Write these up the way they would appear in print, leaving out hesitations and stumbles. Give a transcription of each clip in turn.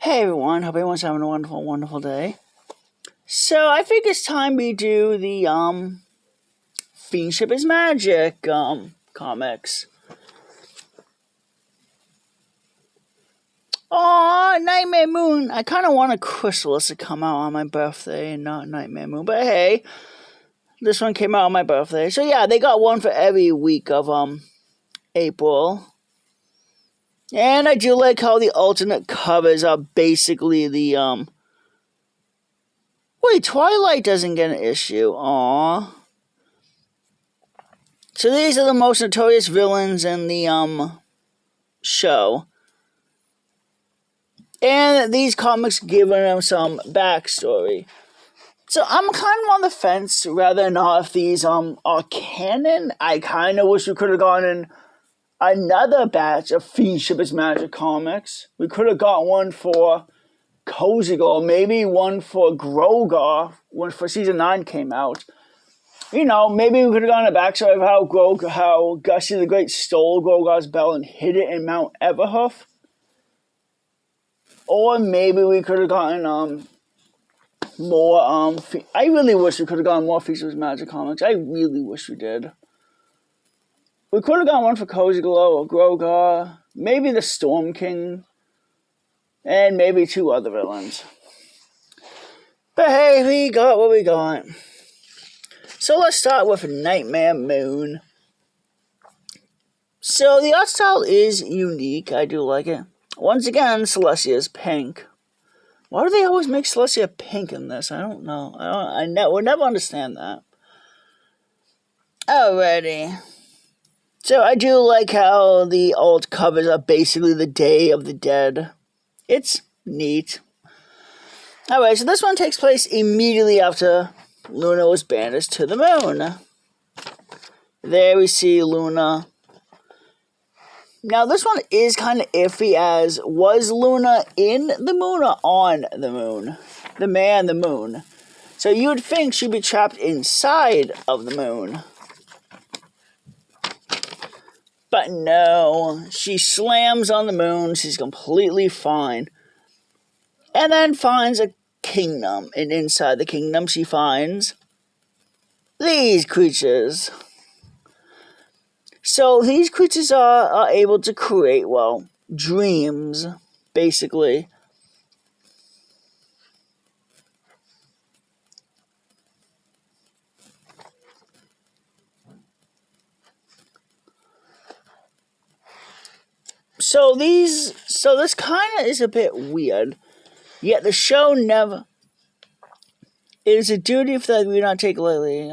Hey everyone, hope everyone's having a wonderful, wonderful day. So I think it's time we do the Fiendship is Magic comics. Aw, Nightmare Moon. I kinda want a Chrysalis to come out on my birthday and not Nightmare Moon, but hey, this one came out on my birthday. So yeah, they got one for every week of April. And I do like how the alternate covers are basically the wait, Twilight doesn't get an issue. Aww. So these are the most notorious villains in the show. And these comics giving them some backstory. So I'm kind of on the fence whether or not if these are canon. I kind of wish we could have gotten another batch of Fiendship is Magic comics. We could have got one for Cozy Girl, maybe one for Grogar, when for season 9 came out. You know, maybe we could have gotten a backstory of how Gussie the Great stole Grogar's bell and hid it in Mount Everhoof. Or maybe we could have gotten more I really wish we could have gotten more Fiendship is Magic comics. I really wish we did. We could have gotten one for Cozy Glow or Grogar, maybe the Storm King, and maybe 2 other villains. But hey, we got what we got. So let's start with Nightmare Moon. So the art style is unique. I do like it. Once again, Celestia is pink. Why do they always make Celestia pink in this? I don't know. I would never understand that. Alrighty. So I do like how the alt covers are basically the Day of the Dead. It's neat. Alright, so this one takes place immediately after Luna was banished to the moon. There we see Luna. Now this one is kind of iffy as was Luna in the moon or on the moon? The man, the moon. So you'd think she'd be trapped inside of the moon. But no, she slams on the moon, she's completely fine. And then finds a kingdom, and inside the kingdom she finds these creatures. So these creatures are able to create, well, dreams, basically. So this kind of is a bit weird, yet the show never. It is a duty that we not take lightly.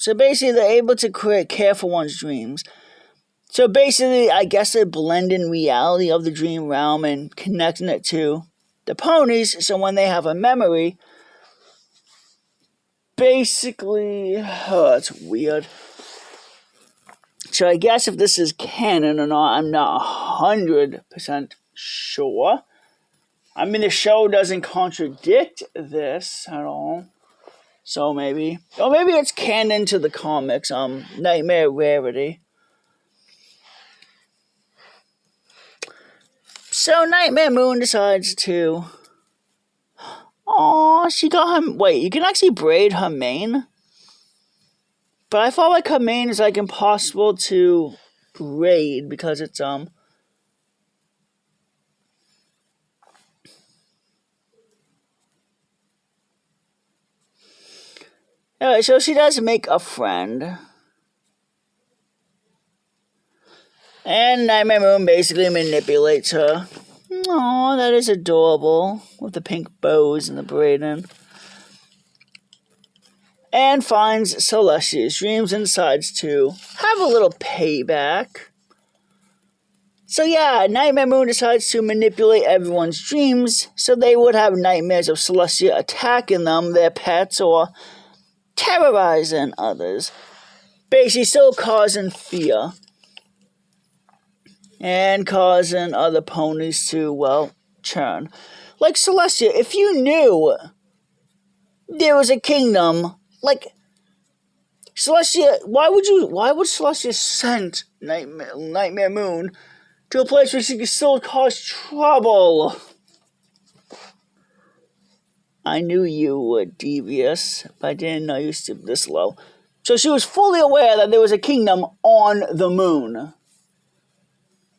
So basically, they're able to care for one's dreams. So basically, I guess they blend in reality of the dream realm and connecting it to the ponies. So when they have a memory, basically, it's weird. So I guess if this is canon or not, I'm not 100% sure. I mean, the show doesn't contradict this at all. So maybe. Or maybe it's canon to the comics, Nightmare Rarity. So Nightmare Moon decides to... Aw, she got her... Wait, you can actually braid her mane? But I thought like her mane is like impossible to braid because it's Alright, so she does make a friend. And Nightmare Moon basically manipulates her. Aw, that is adorable. With the pink bows and the braiding. And finds Celestia's dreams and decides to have a little payback. So yeah, Nightmare Moon decides to manipulate everyone's dreams so they would have nightmares of Celestia attacking them, their pets, or terrorizing others. Basically still causing fear. And causing other ponies to, well, churn. Like Celestia, if you knew there was a kingdom... Like, Celestia, why would Celestia send Nightmare Moon to a place where she could still cause trouble? I knew you were devious, but I didn't know you stooped this low. So she was fully aware that there was a kingdom on the moon.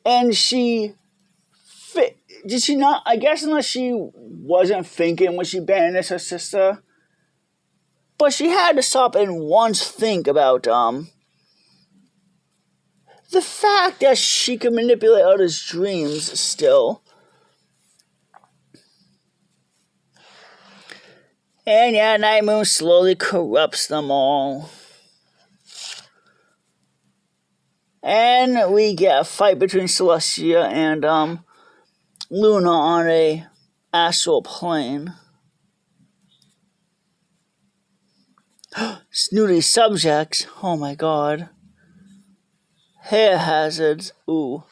And did she not, I guess unless she wasn't thinking when she banished her sister, but she had to stop and once think about, the fact that she could manipulate others' dreams still. And yeah, Night Moon slowly corrupts them all. And we get a fight between Celestia and Luna on a astral plane. Snooty subjects. Oh my god. Hair hazards. Ooh.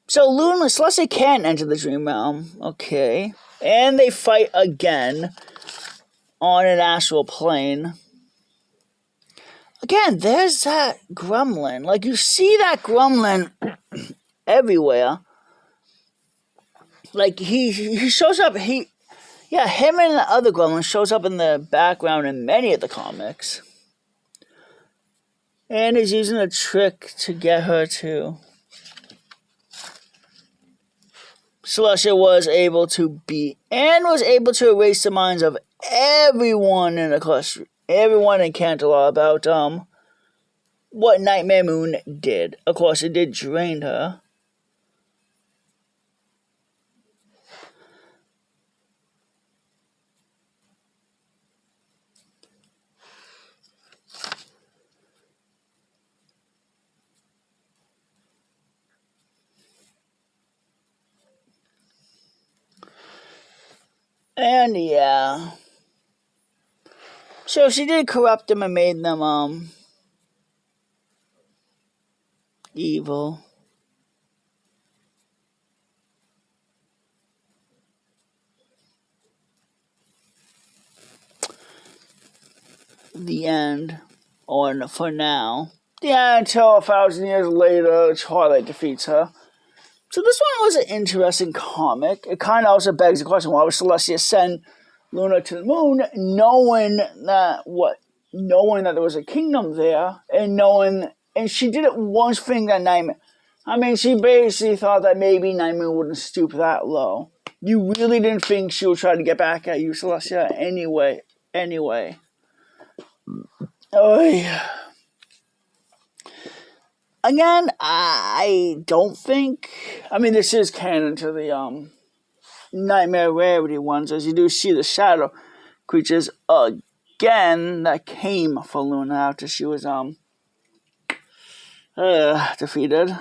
So Luna and Celestia can enter the dream realm. Okay. And they fight again on an astral plane. Again, there's that gremlin. Like, you see that gremlin everywhere. Like, he shows up, him and the other gremlin shows up in the background in many of the comics. And he's using a trick to get her to... Celestia was able to beat and was able to erase the minds of everyone in the cluster, everyone in Canterlot about what Nightmare Moon did. Of course, it did drain her. And yeah. So she did corrupt them and made them evil. The end. Or for now. Yeah, until 1,000 years later, Twilight defeats her. So this one was an interesting comic. It kind of also begs the question, why would Celestia send Luna to the moon, knowing that there was a kingdom there, and she did it once thinking that Nightmare. I mean, she basically thought that maybe Nightmare wouldn't stoop that low. You really didn't think she would try to get back at you, Celestia, anyway. Oh, yeah. Again, I don't think... I mean, this is canon to the Nightmare Rarity ones, as you do see the shadow creatures again that came for Luna after she was defeated.